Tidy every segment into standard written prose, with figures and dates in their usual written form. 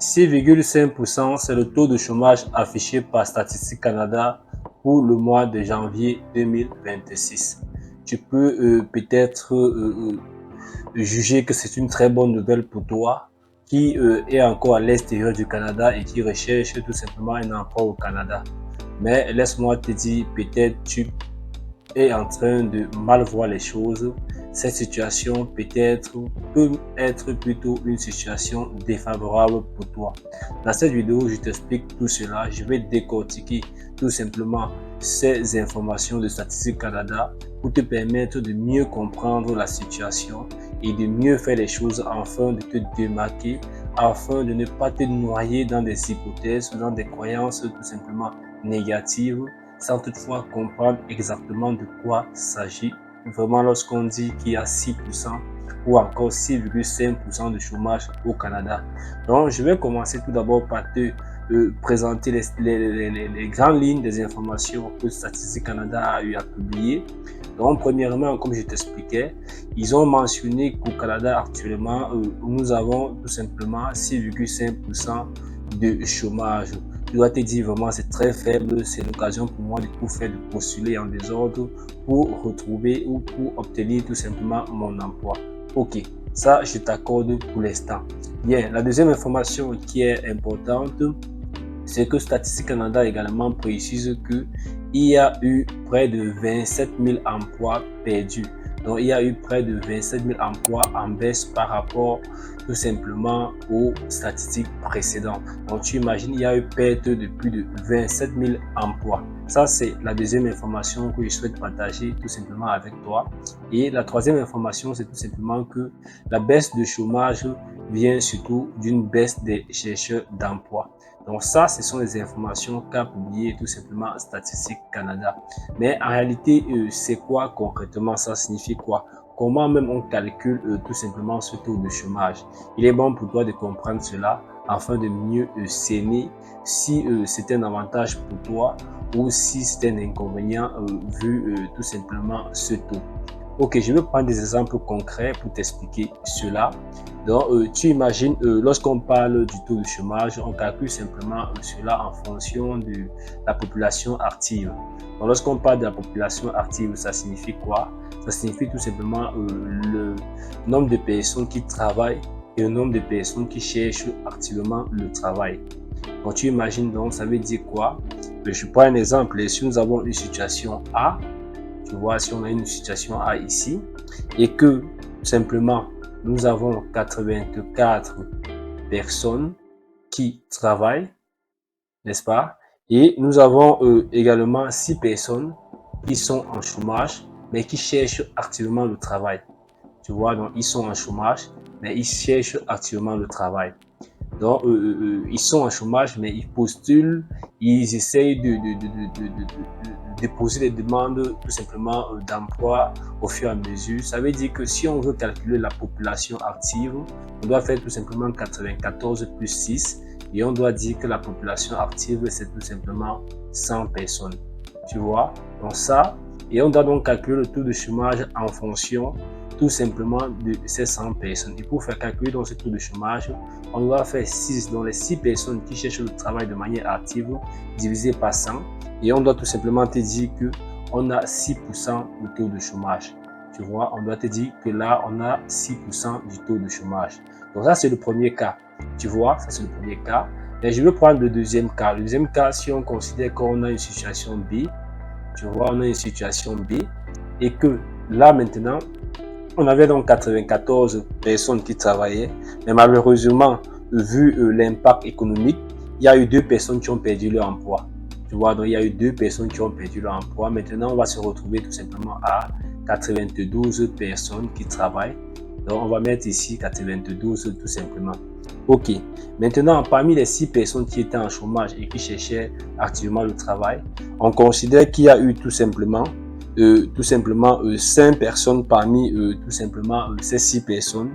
6,5%, c'est le taux de chômage affiché par Statistique Canada pour le mois de janvier 2026. Tu peux peut-être juger que c'est une très bonne nouvelle pour toi qui est encore à l'extérieur du Canada et qui recherche tout simplement un emploi au Canada. Mais laisse-moi te dire, peut-être tu es en train de mal voir les choses. Cette situation peut être plutôt une situation défavorable pour toi. Dans cette vidéo, je t'explique tout cela. Je vais décortiquer tout simplement ces informations de Statistique Canada pour te permettre de mieux comprendre la situation et de mieux faire les choses afin de te démarquer, afin de ne pas te noyer dans des hypothèses, dans des croyances tout simplement négatives, sans toutefois comprendre exactement de quoi il s'agit. Vraiment, lorsqu'on dit qu'il y a 6% ou encore 6,5% de chômage au Canada. Donc, je vais commencer tout d'abord par te présenter les grandes lignes des informations que Statistique Canada a eu à publier. Donc, premièrement, comme je t'expliquais, ils ont mentionné qu'au Canada actuellement, nous avons tout simplement 6,5% de chômage. Je dois te dire vraiment c'est très faible, c'est l'occasion pour moi de tout faire, de postuler en désordre pour retrouver ou pour obtenir tout simplement mon emploi. Ok, ça je t'accorde pour l'instant. Bien, la deuxième information qui est importante, c'est que Statistique Canada également précise qu'il y a eu près de 27 000 emplois perdus. Donc, il y a eu près de 27 000 emplois en baisse par rapport tout simplement aux statistiques précédentes. Donc, tu imagines, il y a eu perte de plus de 27 000 emplois. Ça, c'est la deuxième information que je souhaite partager tout simplement avec toi. Et la troisième information, c'est tout simplement que la baisse de chômage vient surtout d'une baisse des chercheurs d'emploi. Donc ça, ce sont les informations qu'a publié tout simplement Statistique Canada. Mais en réalité, c'est quoi concrètement? Ça signifie quoi? Comment même on calcule tout simplement ce taux de chômage? Il est bon pour toi de comprendre cela afin de mieux cerner si c'est un avantage pour toi ou si c'est un inconvénient vu tout simplement ce taux. Ok, je vais prendre des exemples concrets pour t'expliquer cela. Donc, tu imagines, lorsqu'on parle du taux de chômage, on calcule simplement cela en fonction de la population active. Donc, lorsqu'on parle de la population active, ça signifie quoi? Ça signifie tout simplement le nombre de personnes qui travaillent et le nombre de personnes qui cherchent activement le travail. Donc, tu imagines, donc, ça veut dire quoi? Je prends un exemple. Si nous avons une situation A, tu vois, si on a une situation A ici, et que simplement nous avons 84 personnes qui travaillent, n'est-ce pas? Et nous avons également 6 personnes qui sont en chômage, mais qui cherchent activement le travail. Tu vois, donc ils sont en chômage, mais ils cherchent activement le travail. Donc, ils sont en chômage, mais ils postulent, ils essayent de déposer des demandes tout simplement d'emploi au fur et à mesure. Ça veut dire que si on veut calculer la population active, on doit faire tout simplement 94 plus 6 et on doit dire que la population active, c'est tout simplement 100 personnes. Tu vois? Donc ça, et on doit donc calculer le taux de chômage en fonction tout simplement de ces 100 personnes. Et pour faire calculer donc ce taux de chômage, on doit faire 6, dans les 6 personnes qui cherchent le travail de manière active, divisé par 100. Et on doit tout simplement te dire qu'on a 6% de taux de chômage. Tu vois, on doit te dire que là, on a 6% du taux de chômage. Donc ça, c'est le premier cas. Tu vois, ça c'est le premier cas. Mais je vais prendre le deuxième cas. Le deuxième cas, si on considère qu'on a une situation B, tu vois, on a une situation B, et que là maintenant, on avait donc 94 personnes qui travaillaient, mais malheureusement, vu l'impact économique, il y a eu 2 personnes qui ont perdu leur emploi. Tu vois, donc il y a eu 2 personnes qui ont perdu leur emploi. Maintenant, on va se retrouver tout simplement à 92 personnes qui travaillent. Donc, on va mettre ici 92 tout simplement. Ok. Maintenant, parmi les 6 personnes qui étaient en chômage et qui cherchaient activement le travail, on considère qu'il y a eu tout simplement 5 personnes parmi tout simplement ces 6 personnes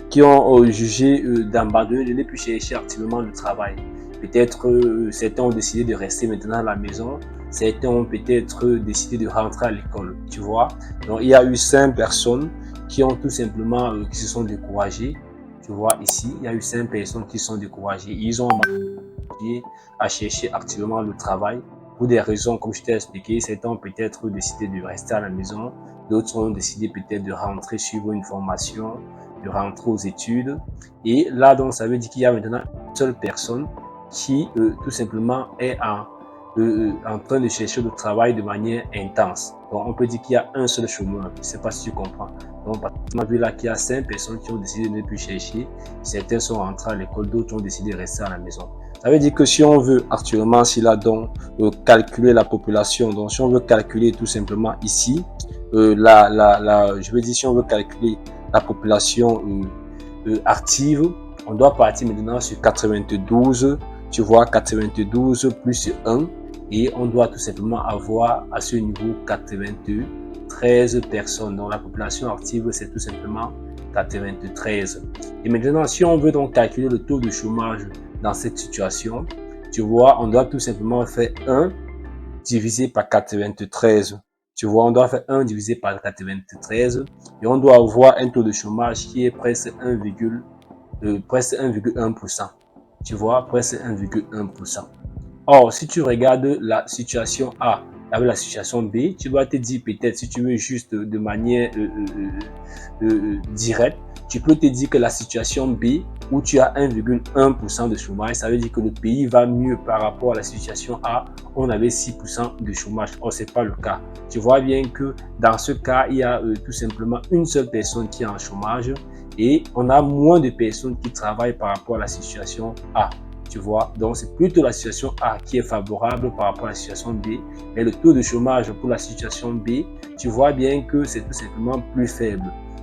qui ont jugé d'abandonner, de ne plus chercher activement le travail. Peut-être certains ont décidé de rester maintenant à la maison, certains ont peut-être décidé de rentrer à l'école, tu vois. Donc il y a eu 5 personnes qui ont tout simplement, qui se sont découragées, Tu vois ici, il y a eu 5 personnes qui sont découragées. Ils ont continué à chercher activement le travail pour des raisons, comme je t'ai expliqué. Certains ont peut-être décidé de rester à la maison. D'autres ont décidé peut-être de rentrer suivre une formation, de rentrer aux études. Et là, donc, ça veut dire qu'il y a maintenant une seule personne qui, tout simplement, est en train de chercher le travail de manière intense. Donc, on peut dire qu'il y a un seul chômeur. Je ne sais pas si tu comprends. Donc, on a vu là qu'il y a 5 personnes qui ont décidé de ne plus chercher. Certains sont rentrés à l'école, d'autres ont décidé de rester à la maison. Ça veut dire que si on veut actuellement, si là, donc, calculer la population, donc si on veut calculer tout simplement ici, je veux dire, si on veut calculer la population active, on doit partir maintenant sur 92, tu vois, 92 plus 1, et on doit tout simplement avoir à ce niveau 93 personnes. Donc la population active, c'est tout simplement 93. Et maintenant, si on veut donc calculer le taux de chômage dans cette situation, tu vois, on doit tout simplement faire 1 divisé par 93. Tu vois, on doit faire 1 divisé par 93 et on doit avoir un taux de chômage qui est presque 1,1%. Tu vois, presque 1,1%. Or, si tu regardes la situation A avec la situation B, tu dois te dire peut-être, si tu veux juste de manière directe, tu peux te dire que la situation B, où tu as 1,1% de chômage, ça veut dire que le pays va mieux par rapport à la situation A, où on avait 6% de chômage. Or, ce n'est pas le cas. Tu vois bien que dans ce cas, il y a tout simplement une seule personne qui est en chômage et on a moins de personnes qui travaillent par rapport à la situation A. Tu vois, donc c'est plutôt la situation A qui est favorable par rapport à la situation B, mais le taux de chômage pour la situation B, tu vois bien que c'est tout simplement plus faible.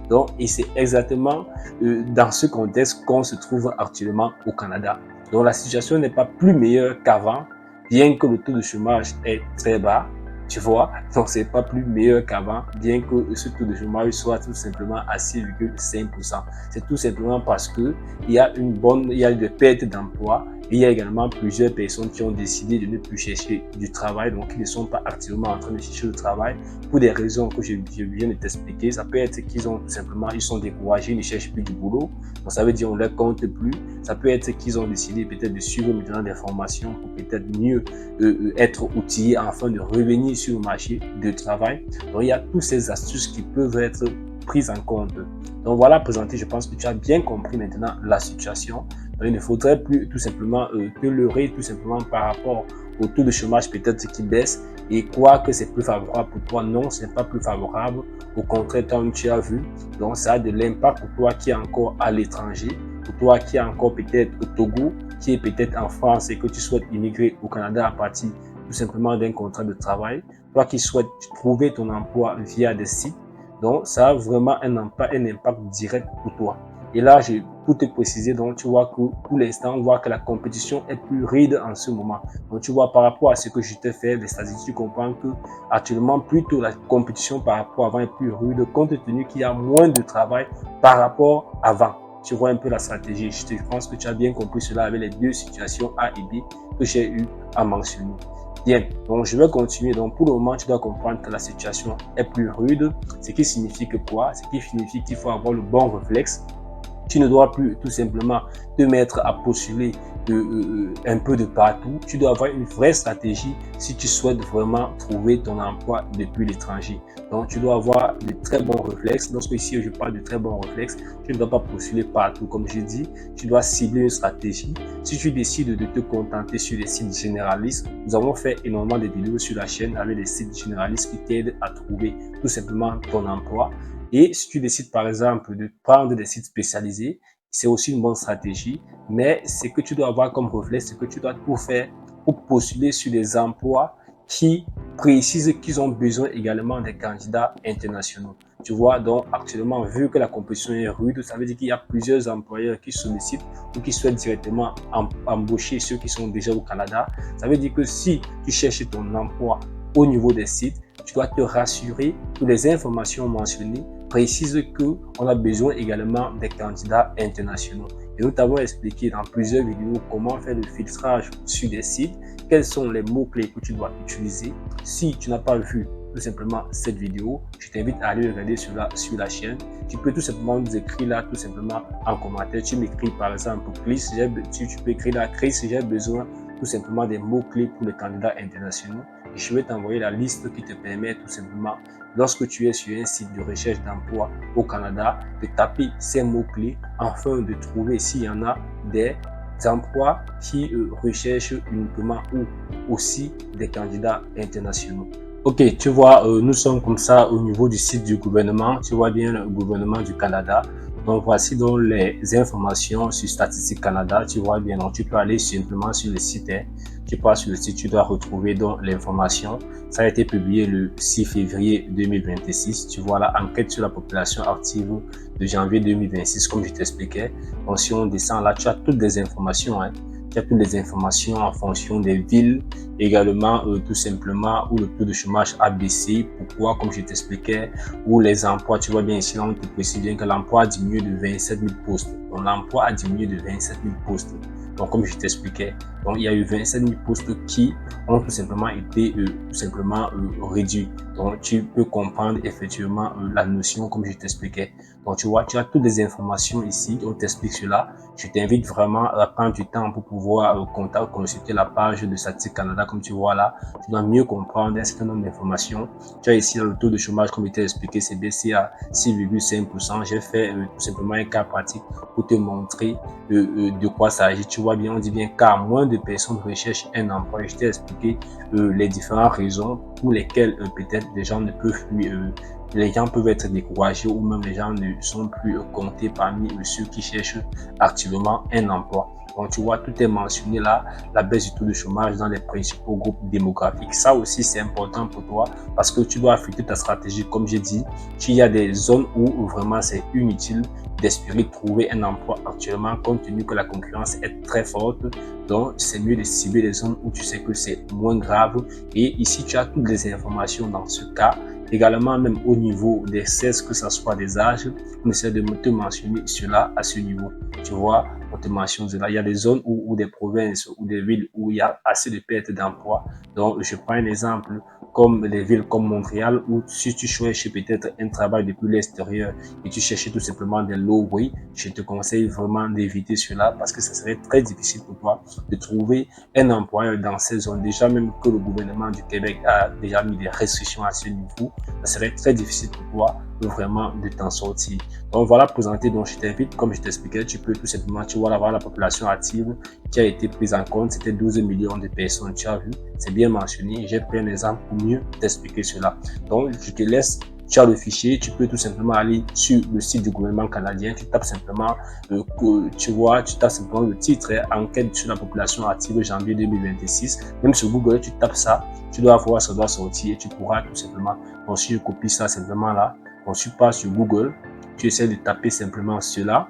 Donc, et c'est exactement dans ce contexte qu'on se trouve actuellement au Canada. Donc, la situation n'est pas plus meilleure qu'avant, bien que le taux de chômage est très bas. Tu vois, donc c'est pas plus meilleur qu'avant, bien que ce taux de chômage soit tout simplement à 6,5%. C'est tout simplement parce que il y a des pertes d'emploi. Il y a également plusieurs personnes qui ont décidé de ne plus chercher du travail, donc qui ne sont pas activement en train de chercher le travail pour des raisons que je viens de t'expliquer. Ça peut être qu'ils ont tout simplement, ils sont découragés, ils ne cherchent plus du boulot. Donc ça veut dire on ne les compte plus. Ça peut être qu'ils ont décidé peut-être de suivre maintenant des formations pour peut-être mieux être outillés afin de revenir sur le marché du travail. Donc il y a toutes ces astuces qui peuvent être prises en compte. Donc voilà présenté, je pense que tu as bien compris maintenant la situation. Donc, il ne faudrait plus tout simplement te leurrer tout simplement par rapport au taux de chômage peut-être qui baisse et croire que c'est plus favorable pour toi. Non, ce n'est pas plus favorable. Au contraire, comme tu as vu, donc ça a de l'impact pour toi qui est encore à l'étranger, pour toi qui est encore peut-être au Togo, qui est peut-être en France et que tu souhaites immigrer au Canada à partir tout simplement d'un contrat de travail, toi qui souhaites trouver ton emploi via des sites. Donc, ça a vraiment un impact direct pour toi. Et là, pour te préciser, donc tu vois que pour l'instant, on voit que la compétition est plus rude en ce moment. Donc tu vois, par rapport à ce que je t'ai fait, les statistiques, tu comprends que actuellement, plutôt la compétition par rapport à avant est plus rude, compte tenu qu'il y a moins de travail par rapport à avant. Tu vois un peu la stratégie. Je pense que tu as bien compris cela avec les deux situations A et B que j'ai eu à mentionner. Bien, donc je vais continuer. Donc pour le moment, tu dois comprendre que la situation est plus rude. Ce qui signifie que quoi? Ce qui signifie qu'il faut avoir le bon réflexe. Tu ne dois plus tout simplement te mettre à postuler un peu de partout. Tu dois avoir une vraie stratégie si tu souhaites vraiment trouver ton emploi depuis l'étranger. Donc, tu dois avoir de très bons réflexes. Lorsque ici, je parle de très bons réflexes, tu ne dois pas postuler partout. Comme je dis, tu dois cibler une stratégie. Si tu décides de te contenter sur les sites généralistes, nous avons fait énormément de vidéos sur la chaîne avec des sites généralistes qui t'aident à trouver tout simplement ton emploi. Et si tu décides par exemple de prendre des sites spécialisés, c'est aussi une bonne stratégie. Mais ce que tu dois avoir comme réflexe, c'est que tu dois tout faire pour postuler sur des emplois qui précisent qu'ils ont besoin également des candidats internationaux. Tu vois, donc actuellement, vu que la compétition est rude, ça veut dire qu'il y a plusieurs employeurs qui sollicitent ou qui souhaitent directement embaucher ceux qui sont déjà au Canada. Ça veut dire que si tu cherches ton emploi au niveau des sites, tu dois te rassurer que les informations mentionnées précisent qu'on a besoin également des candidats internationaux. Et nous t'avons expliqué dans plusieurs vidéos comment faire le filtrage sur des sites, quels sont les mots-clés que tu dois utiliser. Si tu n'as pas vu tout simplement cette vidéo, je t'invite à aller regarder sur la chaîne. Tu peux tout simplement nous écrire là, tout simplement en commentaire. Tu m'écris par exemple, Chris, tu peux écrire là, Chris, j'ai besoin tout simplement des mots-clés pour les candidats internationaux. Et je vais t'envoyer la liste qui te permet tout simplement, lorsque tu es sur un site de recherche d'emploi au Canada, de taper ces mots-clés afin de trouver s'il y en a des emplois qui recherchent uniquement ou aussi des candidats internationaux. Ok, tu vois, nous sommes comme ça au niveau du site du gouvernement. Tu vois bien le gouvernement du Canada. Donc, voici donc les informations sur Statistique Canada. Tu vois bien, donc tu peux aller simplement sur le site. Tu passes sur le site, tu dois retrouver donc l'information. Ça a été publié le 6 février 2026. Tu vois la enquête sur la population active de janvier 2026, comme je t'expliquais. Donc, si on descend là, tu as toutes les informations. Tu as toutes les informations en fonction des villes, également tout simplement où le taux de chômage a baissé. Pourquoi? Comme je t'expliquais, où les emplois, tu vois bien ici, là, on te précise bien que l'emploi a diminué de 27 000 postes. Donc, l'emploi a diminué de 27 000 postes. Donc, comme je t'expliquais, donc il y a eu 27 000 postes qui ont tout simplement été réduits. Donc, tu peux comprendre effectivement la notion comme je t'expliquais. Donc, tu vois, tu as toutes les informations ici. On t'explique cela. Je t'invite vraiment à prendre du temps pour pouvoir consulter la page de Statistique Canada. Comme tu vois là, tu dois mieux comprendre un certain nombre d'informations. Tu as ici le taux de chômage, comme je t'ai expliqué, c'est baissé à 6,5%. J'ai fait tout simplement un cas pratique pour te montrer de quoi ça s'agit. Tu vois bien, on dit bien qu'à moins de personnes recherchent un emploi. Je t'ai expliqué les différentes raisons pour lesquelles peut-être les gens ne peuvent plus, les gens peuvent être découragés ou même les gens ne sont plus comptés parmi ceux qui cherchent activement un emploi. Donc, tu vois, tout est mentionné là, la baisse du taux de chômage dans les principaux groupes démographiques. Ça aussi, c'est important pour toi parce que tu dois affecter ta stratégie. Comme j'ai dit, il y a des zones où vraiment c'est inutile d'espérer trouver un emploi actuellement compte tenu que la concurrence est très forte. Donc, c'est mieux de cibler les zones où tu sais que c'est moins grave. Et ici, tu as toutes les informations dans ce cas. Également, même au niveau des sexes, que ce soit des âges, on essaie de te mentionner cela à ce niveau. Tu vois, on te mentionne cela. Il y a des zones ou des provinces ou des villes où il y a assez de pertes d'emploi. Donc, je prends un exemple comme les villes comme Montréal où si tu cherches peut-être un travail depuis l'extérieur et tu cherches tout simplement des low-wage, je te conseille vraiment d'éviter cela parce que ça serait très difficile pour toi de trouver un emploi dans ces zones. Déjà même que le gouvernement du Québec a déjà mis des restrictions à ce niveau, ça serait très difficile pour toi vraiment de t'en sortir. Donc voilà présenté, donc je t'invite, comme je t'expliquais, tu peux tout simplement, tu vois là, voilà la population active qui a été prise en compte, c'était 12 millions de personnes, tu as vu, c'est bien mentionné, j'ai pris un exemple pour mieux t'expliquer cela. Donc je te laisse, tu as le fichier, tu peux tout simplement aller sur le site du gouvernement canadien, tu tapes simplement, tu vois, tu tapes simplement le titre, enquête sur la population active janvier 2026, même sur Google, tu tapes ça, tu dois voir, ça doit sortir et tu pourras tout simplement, donc si je copie ça simplement là, donc tu pars sur Google, tu essaies de taper simplement cela.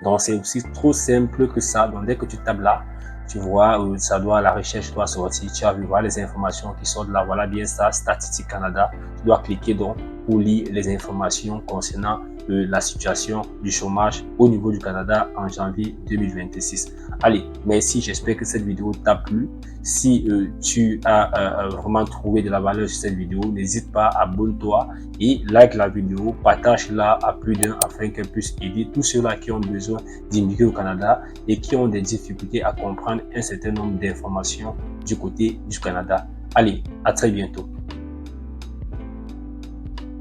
Donc c'est aussi trop simple que ça. Donc dès que tu tapes là, tu vois, ça doit, la recherche doit sortir. Tu as vu, voilà les informations qui sortent là. Voilà bien ça, Statistique Canada. Tu dois cliquer donc pour lire les informations concernant la situation du chômage au niveau du Canada en janvier 2026. Allez, merci. J'espère que cette vidéo t'a plu. Si tu as vraiment trouvé de la valeur sur cette vidéo, n'hésite pas, abonne-toi et like la vidéo, partage-la à plus d'un afin qu'elle puisse aider tous ceux-là qui ont besoin d'immigrer au Canada et qui ont des difficultés à comprendre un certain nombre d'informations du côté du Canada. Allez, à très bientôt.